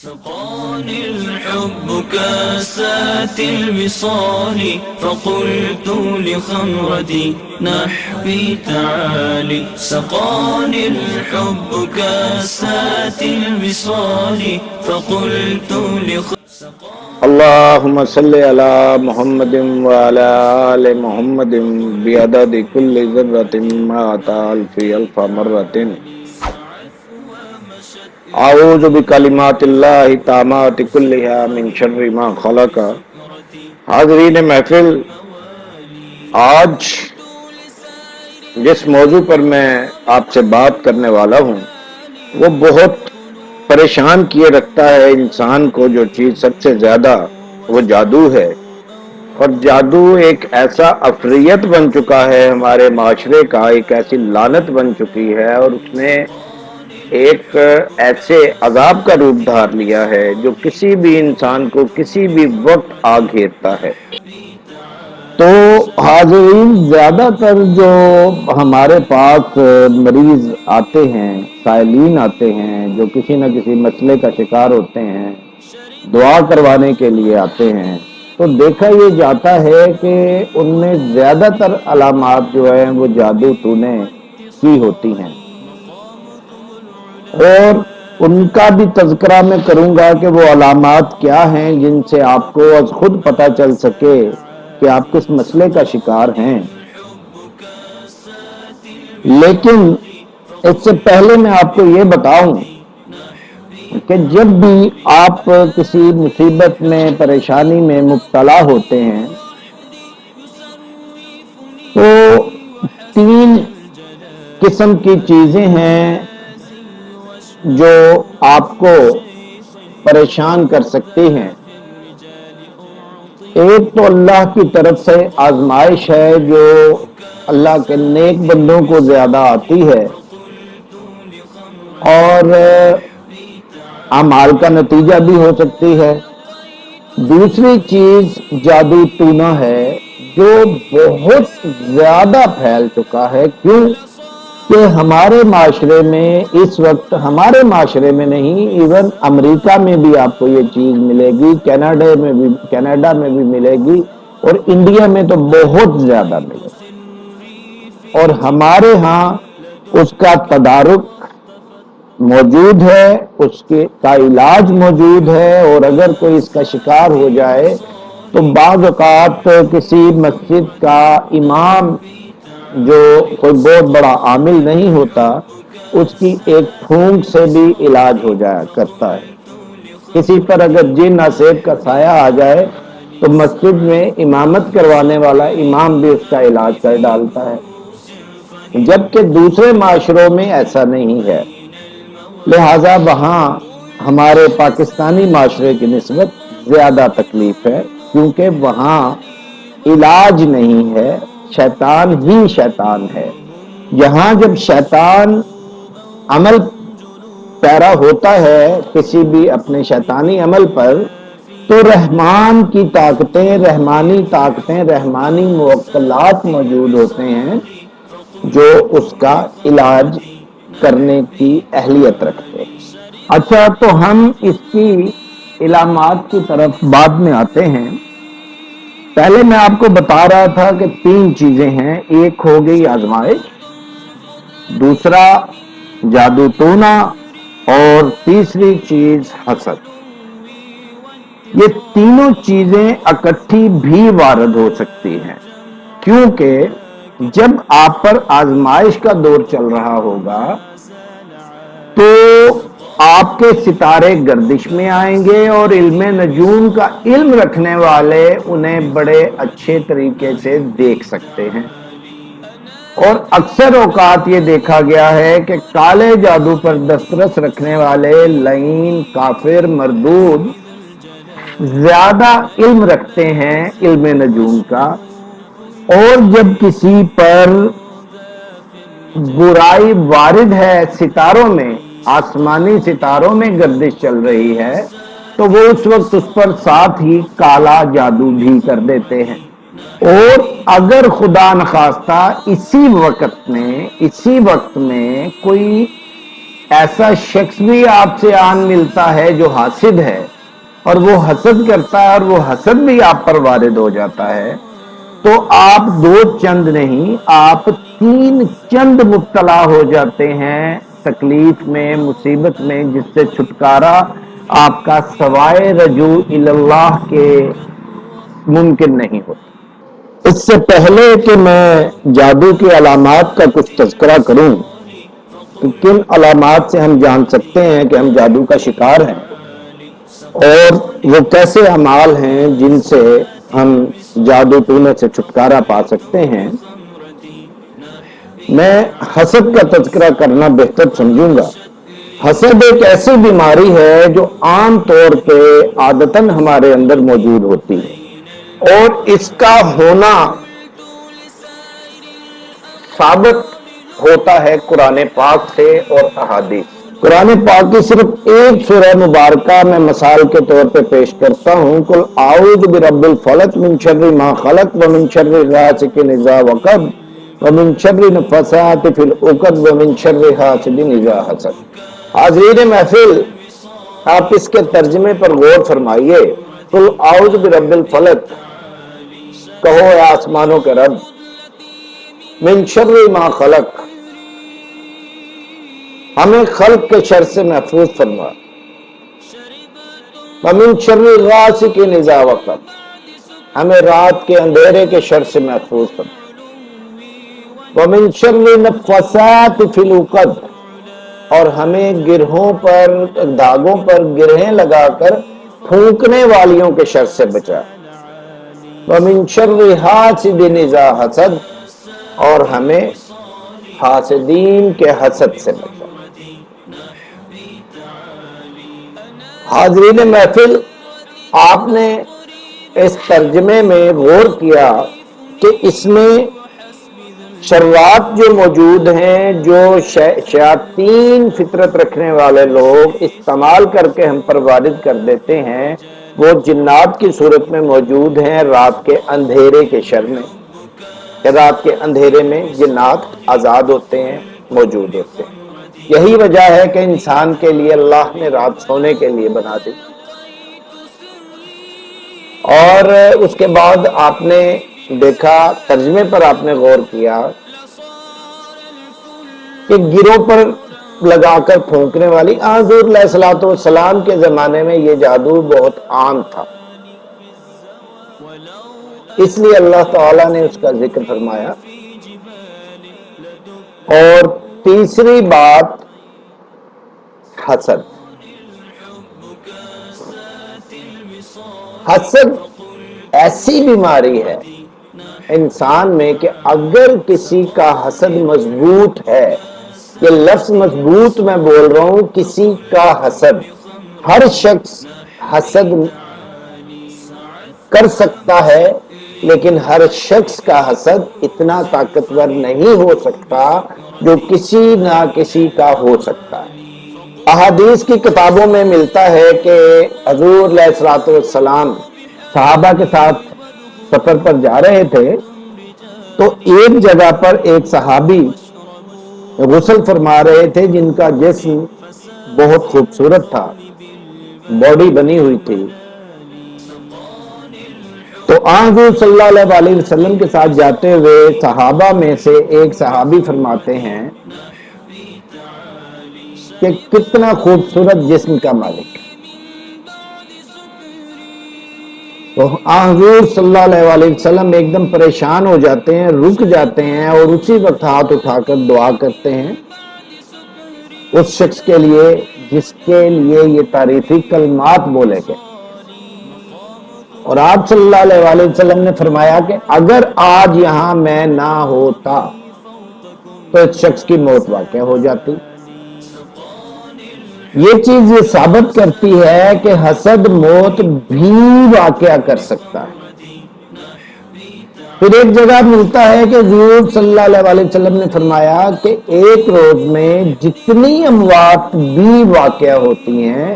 سقاني الحب كاسات الوصال فقلت لخمرتي نحبي تعالي. سقاني الحب كاسات الوصال فقلت اللهم صل على محمد وعلى آل محمد بعدد كل ذرة مئة ألف مرة. اعوذ بکلمات اللہ التامات کلہا من شر ما خلق. حاضرین محفل، آج جس موضوع پر میں آپ سے بات کرنے والا ہوں وہ بہت پریشان کیے رکھتا ہے انسان کو. جو چیز سب سے زیادہ وہ جادو ہے، اور جادو ایک ایسا عفریت بن چکا ہے ہمارے معاشرے کا، ایک ایسی لعنت بن چکی ہے، اور اس نے ایک ایسے عذاب کا روپ دھار لیا ہے جو کسی بھی انسان کو کسی بھی وقت آ گھیرتا ہے. تو حاضرین، زیادہ تر جو ہمارے پاس مریض آتے ہیں، سائلین آتے ہیں، جو کسی نہ کسی مسئلے کا شکار ہوتے ہیں، دعا کروانے کے لیے آتے ہیں، تو دیکھا یہ جاتا ہے کہ ان میں زیادہ تر علامات جو ہیں وہ جادو ٹونے کی ہوتی ہیں. اور ان کا بھی تذکرہ میں کروں گا کہ وہ علامات کیا ہیں جن سے آپ کو از خود پتہ چل سکے کہ آپ کس مسئلے کا شکار ہیں. لیکن اس سے پہلے میں آپ کو یہ بتاؤں کہ جب بھی آپ کسی مصیبت میں، پریشانی میں مبتلا ہوتے ہیں تو تین قسم کی چیزیں ہیں جو آپ کو پریشان کر سکتی ہیں. ایک تو اللہ کی طرف سے آزمائش ہے جو اللہ کے نیک بندوں کو زیادہ آتی ہے، اور اعمال کا نتیجہ بھی ہو سکتی ہے. دوسری چیز جادو ٹونا ہے جو بہت زیادہ پھیل چکا ہے. کیوں کہ ہمارے معاشرے میں اس وقت، ہمارے معاشرے میں نہیں، ایون امریکہ میں بھی آپ کو یہ چیز ملے گی، کینیڈا میں بھی ملے گی، اور انڈیا میں تو بہت زیادہ ملے گی. اور ہمارے ہاں اس کا تدارک موجود ہے، اس کا علاج موجود ہے، اور اگر کوئی اس کا شکار ہو جائے تو بعض اوقات کسی مسجد کا امام جو کوئی بہت بڑا عامل نہیں ہوتا، اس کی ایک پھونک سے بھی علاج ہو جایا کرتا ہے. کسی پر اگر جن نصیب کا سایہ آ جائے تو مسجد میں امامت کروانے والا امام بھی اس کا علاج کر ڈالتا ہے، جبکہ دوسرے معاشروں میں ایسا نہیں ہے. لہذا وہاں ہمارے پاکستانی معاشرے کی نسبت زیادہ تکلیف ہے، کیونکہ وہاں علاج نہیں ہے، شیطان ہی شیطان ہے. یہاں جب شیطان عمل پیرا ہوتا ہے کسی بھی اپنے شیطانی عمل پر، تو رحمان کی طاقتیں، رحمانی طاقتیں، رحمانی موکلات موجود ہوتے ہیں جو اس کا علاج کرنے کی اہلیت رکھتے ہیں. اچھا، تو ہم اس کی علامات کی طرف بعد میں آتے ہیں. پہلے میں آپ کو بتا رہا تھا کہ تین چیزیں ہیں. ایک ہو گئی آزمائش، دوسرا جادو ٹونا، اور تیسری چیز حسد. یہ تینوں چیزیں اکٹھی بھی وارد ہو سکتی ہیں، کیونکہ جب آپ پر آزمائش کا دور چل رہا ہوگا تو آپ کے ستارے گردش میں آئیں گے، اور علم نجوم کا علم رکھنے والے انہیں بڑے اچھے طریقے سے دیکھ سکتے ہیں. اور اکثر اوقات یہ دیکھا گیا ہے کہ کالے جادو پر دسترس رکھنے والے لعین، کافر، مردود زیادہ علم رکھتے ہیں علم نجوم کا، اور جب کسی پر برائی وارد ہے، ستاروں میں، آسمانی ستاروں میں گردش چل رہی ہے، تو وہ اس وقت اس پر ساتھ ہی کالا جادو بھی کر دیتے ہیں. اور اگر خدا نخواستہ اسی وقت میں کوئی ایسا شخص بھی آپ سے آن ملتا ہے جو حاسد ہے اور وہ حسد کرتا ہے اور وہ حسد بھی آپ پر وارد ہو جاتا ہے، تو آپ 2 چند نہیں، آپ 3 چند مبتلا ہو جاتے ہیں تکلیف میں، مصیبت میں، جس سے چھٹکارا آپ کا سوائے رجوع اللہ کے ممکن نہیں ہوتا۔ اس سے پہلے کہ میں جادو کی علامات کا کچھ تذکرہ کروں کہ کن علامات سے ہم جان سکتے ہیں کہ ہم جادو کا شکار ہیں اور وہ کیسے اعمال ہیں جن سے ہم جادو ٹونے سے چھٹکارا پا سکتے ہیں، میں حسد کا تذکرہ کرنا بہتر سمجھوں گا۔ حسد ایک ایسی بیماری ہے جو عام طور پہ عادتاً ہمارے اندر موجود ہوتی ہے اور اس کا ہونا ثابت ہوتا ہے قرآن پاک سے اور احادیث۔ قرآن پاک کی صرف ایک سورہ مبارکہ میں مثال کے طور پہ پیش کرتا ہوں، قل اعوذ برب الفلق من شر ما خلق ومن شر غاسق اذا وقب ومن شر النفاثات فی العقد ومن شر حاسد اذا حسد۔ حاضرین محفل، آپ اس کے ترجمے پر غور فرمائیے۔ قل اعوذ برب الفلق، کہو اے آسمانوں کے رب، من شر ما خلق، ہمیں خلق کے شر سے محفوظ فرما، ومن شر غاسق اذا وقب، ہمیں رات کے اندھیرے کے شر سے محفوظ فرما، ومن شر النفاثات فی العقد، اور ہمیں گرہوں پر، دھاگوں پر گرہیں لگا کر پھونکنے والیوں کے شر سے بچا، ومن شر حاسد اذا حسد، اور ہمیں حاسدین کے حسد سے بچا۔ حاضرین محفل، آپ نے اس ترجمے میں غور کیا کہ اس میں شرات جو موجود ہیں، جو شیاطین فطرت رکھنے والے لوگ استعمال کر کے ہم پر وارد کر دیتے ہیں، وہ جنات کی صورت میں موجود ہیں رات کے اندھیرے کے شر میں۔ رات کے اندھیرے میں جنات آزاد ہوتے ہیں، موجود ہوتے ہیں۔ یہی وجہ ہے کہ انسان کے لیے اللہ نے رات سونے کے لیے بنا دی۔ اور اس کے بعد آپ نے دیکھا، ترجمے پر آپ نے غور کیا کہ گروہ پر لگا کر پھونکنے والی، حضور علیہ الصلوۃ والسلام کے زمانے میں یہ جادو بہت عام تھا، اس لیے اللہ تعالیٰ نے اس کا ذکر فرمایا۔ اور تیسری بات، حسد۔ حسد ایسی بیماری ہے انسان میں کہ اگر کسی کا حسد مضبوط ہے، یہ لفظ مضبوط میں بول رہا ہوں، کسی کا حسد، ہر شخص حسد کر سکتا ہے، لیکن ہر شخص کا حسد اتنا طاقتور نہیں ہو سکتا جو کسی نہ کسی کا ہو سکتا ہے۔ احادیث کی کتابوں میں ملتا ہے کہ حضور علیہ الصلوۃ والسلام صحابہ کے ساتھ سفر پر جا رہے تھے، تو ایک جگہ پر ایک صحابی غسل فرما رہے تھے جن کا جسم بہت خوبصورت تھا، باڈی بنی ہوئی تھی۔ تو حضور صلی اللہ علیہ وسلم کے ساتھ جاتے ہوئے صحابہ میں سے ایک صحابی فرماتے ہیں کہ کتنا خوبصورت جسم کا مالک۔ تو حضور صلی اللہ علیہ وسلم ایک دم پریشان ہو جاتے ہیں، رک جاتے ہیں اور اسی وقت ہاتھ اٹھا کر دعا کرتے ہیں اس شخص کے لیے جس کے لیے یہ تعریفی کلمات بولے گئے۔ اور آپ صلی اللہ علیہ وسلم نے فرمایا کہ اگر آج یہاں میں نہ ہوتا تو اس شخص کی موت واقع ہو جاتی۔ یہ چیز یہ ثابت کرتی ہے کہ حسد موت بھی واقع کر سکتا ہے۔ پھر ایک جگہ ملتا ہے کہ حضور صلی اللہ علیہ وسلم نے فرمایا کہ ایک روز میں جتنی اموات بھی واقع ہوتی ہیں،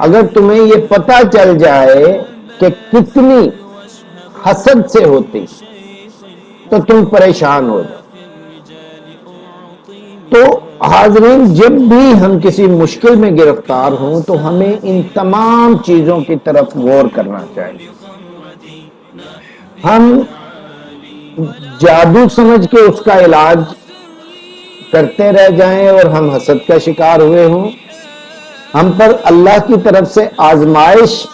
اگر تمہیں یہ پتہ چل جائے کہ کتنی حسد سے ہوتی تو تم پریشان ہو جاؤ۔ تو حاضرین، جب بھی ہم کسی مشکل میں گرفتار ہوں تو ہمیں ان تمام چیزوں کی طرف غور کرنا چاہیے. ہم جادو سمجھ کے اس کا علاج کرتے رہ جائیں اور ہم حسد کا شکار ہوئے ہوں، ہم پر اللہ کی طرف سے آزمائش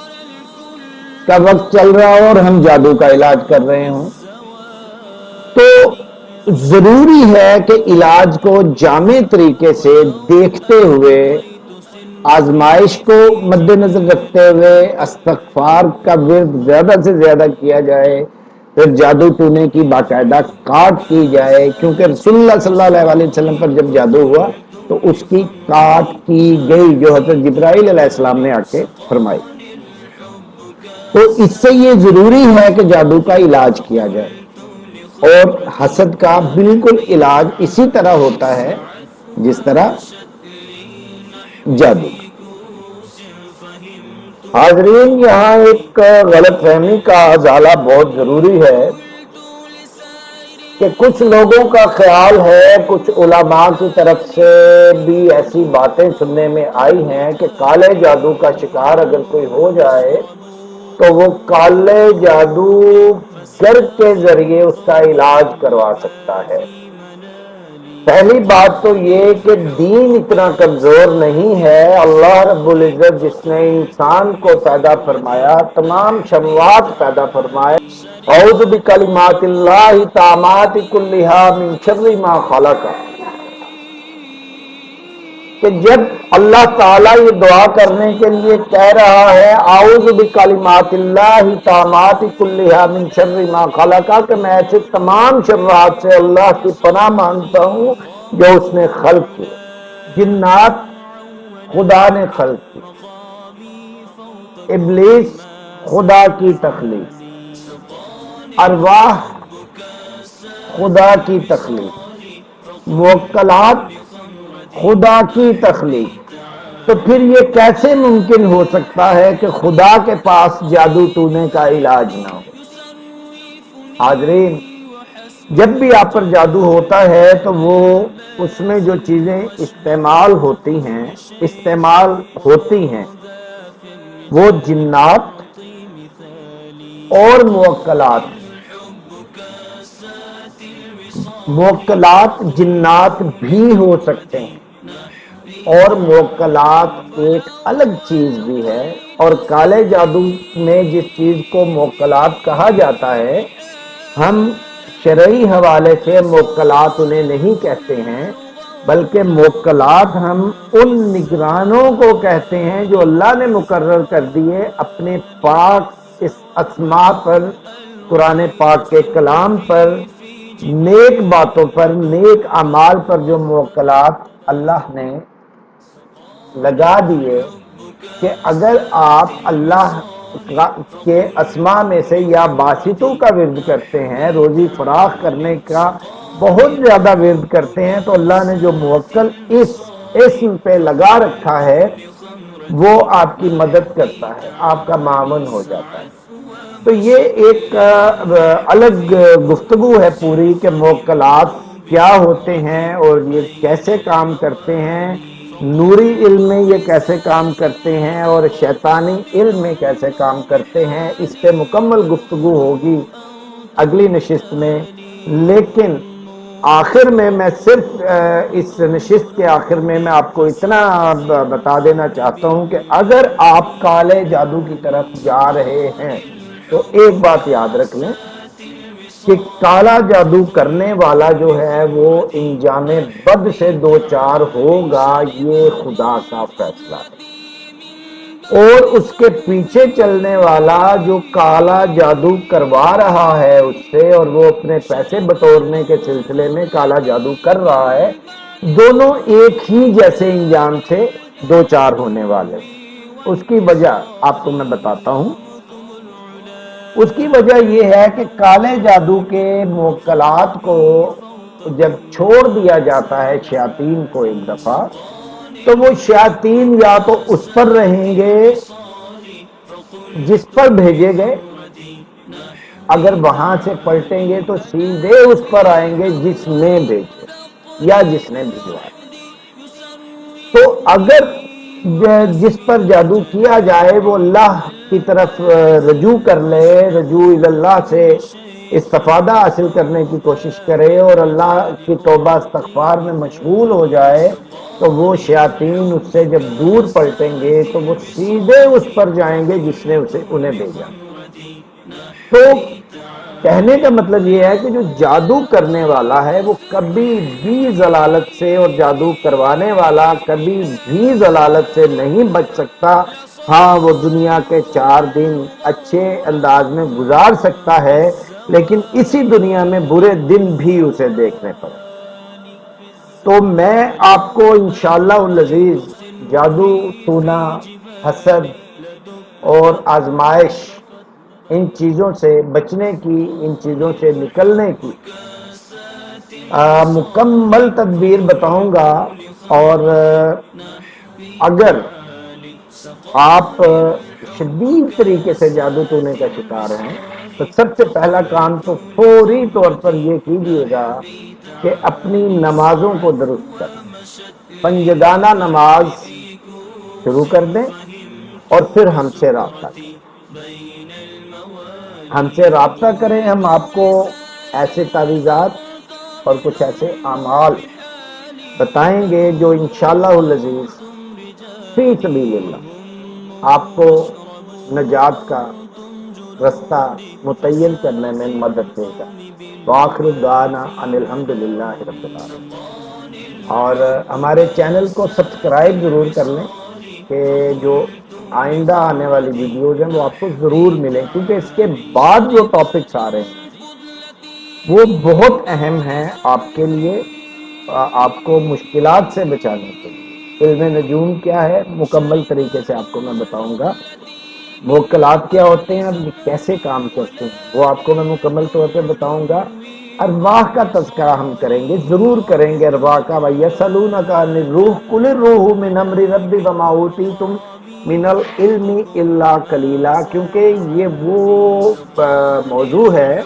کا وقت چل رہا ہو اور ہم جادو کا علاج کر رہے ہوں، تو ضروری ہے کہ علاج کو جامع طریقے سے دیکھتے ہوئے، آزمائش کو مد نظر رکھتے ہوئے استغفار کا ورد زیادہ سے زیادہ کیا جائے، پھر جادو ٹونے کی باقاعدہ کاٹ کی جائے، کیونکہ رسول اللہ صلی اللہ علیہ وسلم پر جب جادو ہوا تو اس کی کاٹ کی گئی، جو حضرت جبرائیل علیہ السلام نے آ کے فرمائی. تو اس سے یہ ضروری ہے کہ جادو کا علاج کیا جائے، اور حسد کا بالکل علاج اسی طرح ہوتا ہے جس طرح جادو. حاضرین، یہاں ایک غلط فہمی کا ازالہ بہت ضروری ہے کہ کچھ لوگوں کا خیال ہے، کچھ علماء کی طرف سے بھی ایسی باتیں سننے میں آئی ہیں کہ کالے جادو کا شکار اگر کوئی ہو جائے تو وہ کالے جادوگر کے ذریعے اس کا علاج کروا سکتا ہے. پہلی بات تو یہ کہ دین اتنا کمزور نہیں ہے. اللہ رب العزت جس نے انسان کو پیدا فرمایا، تمام شموات پیدا فرمائے، اعوذ بکلمات اللہ التامات کلھا من شر ما خلق، کہ جب اللہ تعالیٰ یہ دعا کرنے کے لیے کہہ رہا ہے اعوذ بکلمات اللہ التامات کلھا من شر ما خلق، کہ میں ایسے تمام شرات سے اللہ کی پناہ مانگتا ہوں جو اس نے خلق کی. جنات خدا نے خلق کی، ابلیس خدا کی تخلیق، ارواح خدا کی تخلیق، موکلات خدا کی تخلیق. تو پھر یہ کیسے ممکن ہو سکتا ہے کہ خدا کے پاس جادو ٹونے کا علاج نہ ہو؟ حاضرین، جب بھی آپ پر جادو ہوتا ہے تو وہ اس میں جو چیزیں استعمال ہوتی ہیں وہ جنات اور موکلات جنات بھی ہو سکتے ہیں، اور موکلات ایک الگ چیز بھی ہے. اور کالے جادو میں جس چیز کو موکلات کہا جاتا ہے، ہم شرعی حوالے سے موکلات انہیں نہیں کہتے ہیں، بلکہ موکلات ہم ان نگرانوں کو کہتے ہیں جو اللہ نے مقرر کر دیے اپنے پاک اس اسماء پر، قرآن پاک کے کلام پر، نیک باتوں پر، نیک اعمال پر جو موکلات اللہ نے لگا دیے کہ اگر آپ اللہ کے اسماء میں سے یا باسطوں کا ورد کرتے ہیں، روزی فراخ کرنے کا بہت زیادہ ورد کرتے ہیں، تو اللہ نے جو موکل اس اسم پہ لگا رکھا ہے وہ آپ کی مدد کرتا ہے، آپ کا معاون ہو جاتا ہے. تو یہ ایک الگ گفتگو ہے پوری کہ موکلات کیا ہوتے ہیں اور یہ کیسے کام کرتے ہیں، نوری علم میں یہ کیسے کام کرتے ہیں اور شیطانی علم میں کیسے کام کرتے ہیں. اس پہ مکمل گفتگو ہوگی اگلی نشست میں. لیکن آخر میں صرف اس نشست کے آخر میں آپ کو اتنا بتا دینا چاہتا ہوں کہ اگر آپ کالے جادو کی طرف جا رہے ہیں تو ایک بات یاد رکھ لیں کہ کالا جادو کرنے والا جو ہے وہ انجام بد سے دو چار ہوگا، یہ خدا کا فیصلہ ہے. اور اس کے پیچھے چلنے والا جو کالا جادو کروا رہا ہے اس سے، اور وہ اپنے پیسے بٹورنے کے سلسلے میں کالا جادو کر رہا ہے، دونوں ایک ہی جیسے انجام سے دو چار ہونے والے. اس کی وجہ آپ کو میں بتاتا ہوں. اس کی وجہ یہ ہے کہ کالے جادو کے موکلات کو جب چھوڑ دیا جاتا ہے شیاطین کو ایک دفعہ، تو وہ شیاطین یا تو اس پر رہیں گے جس پر بھیجے گئے، اگر وہاں سے پلٹیں گے تو سیدھے اس پر آئیں گے جس نے بھیجے یا جس نے بھجوایا. تو اگر جس پر جادو کیا جائے وہ اللہ کی طرف رجوع کر لے، رجوع اللہ سے استفادہ حاصل کرنے کی کوشش کرے اور اللہ کی توبہ استغفار میں مشغول ہو جائے، تو وہ شیاطین اس سے جب دور پلٹیں گے تو وہ سیدھے اس پر جائیں گے جس نے انہیں بھیجا۔ تو کہنے کا مطلب یہ ہے کہ جو جادو کرنے والا ہے وہ کبھی بھی ضلالت سے، اور جادو کروانے والا کبھی بھی ضلالت سے نہیں بچ سکتا۔ ہاں وہ دنیا کے 4 دن اچھے انداز میں گزار سکتا ہے، لیکن اسی دنیا میں برے دن بھی اسے دیکھنے پڑے۔ تو میں آپ کو انشاءاللہ العزیز جادو، ٹونا، حسد اور آزمائش، ان چیزوں سے بچنے کی، ان چیزوں سے نکلنے کی مکمل تدبیر بتاؤں گا۔ اور اگر آپ شدید طریقے سے جادو ٹونے کا شکار ہیں تو سب سے پہلا کام تو فوری طور پر یہ کیجیے گا کہ اپنی نمازوں کو درست کریں، پنجگانہ نماز شروع کر دیں اور پھر ہم سے رابطہ کریں۔ ہم سے رابطہ کریں، ہم آپ کو ایسے تعویذات اور کچھ ایسے اعمال بتائیں گے جو انشاءاللہ العزیز فی سبیل اللہ آپ کو نجات کا رستہ متعین کرنے میں مدد دے گا۔ وآخر دعوانا ان الحمدللہ رب العالمین۔ اور ہمارے چینل کو سبسکرائب ضرور کر لیں کہ جو آئندہ آنے والی ویڈیوز ہیں وہ آپ کو ضرور ملیں، کیونکہ اس کے بعد جو ٹاپکس آ رہے ہیں وہ بہت اہم ہیں آپ کے لیے، آپ کو مشکلات سے بچانے کے لیے۔ علم نجوم کیا ہے مکمل طریقے سے آپ کو میں بتاؤں گا، موکلات کیا ہوتے ہیں اور یہ کیسے کام کرتے ہیں وہ آپ کو میں مکمل طور پہ بتاؤں گا۔ ارواح کا تذکرہ ہم کریں گے، ضرور کریں گے ارواح کا۔ وَيَسْأَلُونَكَ عَنِ الرُّوحِ قُلِ الرُّوحُ مِنْ أَمْرِ رَبِّي وَمَا أُوتِيتُم مِنَ الْعِلْمِ إِلَّا قَلِيلًا، کیونکہ یہ وہ موضوع ہے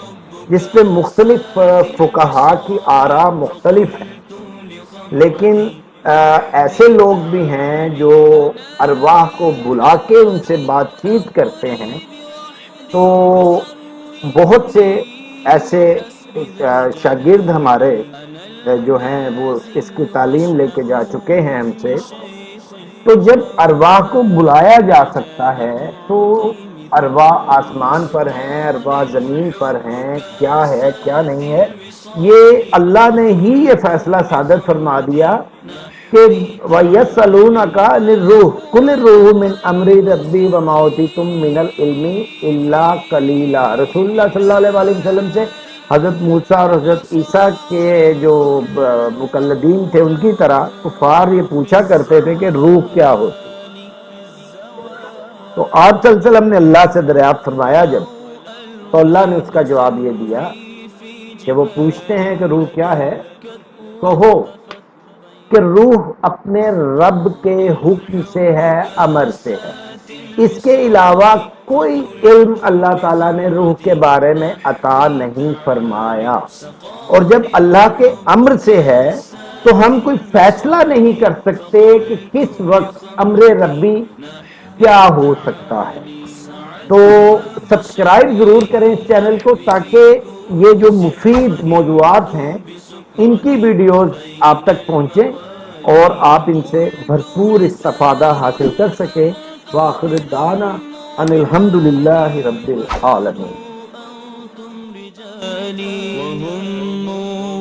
جس پہ مختلف فقہا کی آراء مختلف ہیں، لیکن ایسے لوگ بھی ہیں جو ارواح کو بلا کے ان سے بات چیت کرتے ہیں۔ تو بہت سے ایسے شاگرد ہمارے جو ہیں وہ اس کی تعلیم لے کے جا چکے ہیں ہم سے۔ تو جب ارواح کو بلایا جا سکتا ہے تو ارواح آسمان پر ہیں، ارواح زمین پر ہیں، کیا ہے کیا نہیں ہے، یہ اللہ نے ہی یہ فیصلہ صادر فرما دیا کہ وَيَسْأَلُونَكَ عَنِ الرُّوحِ قُلِ الرُّوحُ مِنْ أَمْرِ رَبِّي وَمَا أُوتِيتُم مِنَ الْعِلْمِ إِلَّا قَلِيلًا۔ رسول اللہ صلی اللہ علیہ وسلم سے حضرت موسیٰ اور حضرت عیسیٰ کے جو مقلدین تھے ان کی طرح کفار یہ پوچھا کرتے تھے کہ روح کیا ہوتی۔ تو آپ صلی اللہ علیہ وسلم نے اللہ سے دریافت فرمایا جب، تو اللہ نے اس کا جواب یہ دیا کہ وہ پوچھتے ہیں کہ روح کیا ہے، کہو کہ روح اپنے رب کے حکم سے ہے، امر سے ہے، اس کے علاوہ کوئی علم اللہ تعالیٰ نے روح کے بارے میں عطا نہیں فرمایا۔ اور جب اللہ کے امر سے ہے تو ہم کوئی فیصلہ نہیں کر سکتے کہ کس وقت امر ربی کیا ہو سکتا ہے۔ تو سبسکرائب ضرور کریں اس چینل کو تاکہ یہ جو مفید موضوعات ہیں ان کی ویڈیوز آپ تک پہنچیں اور آپ ان سے بھرپور استفادہ حاصل کر سکیں۔ وآخر دعوانا ان الحمدللہ رب العالمین۔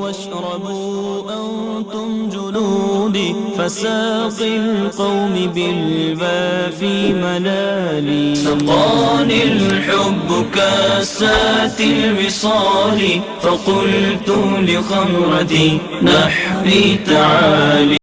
واشربوا أنتم جلودي فساقي القوم بالوافي منالي. سقاني الحب كاسات الوصال فقلت لخمرتي نحبي تعالي.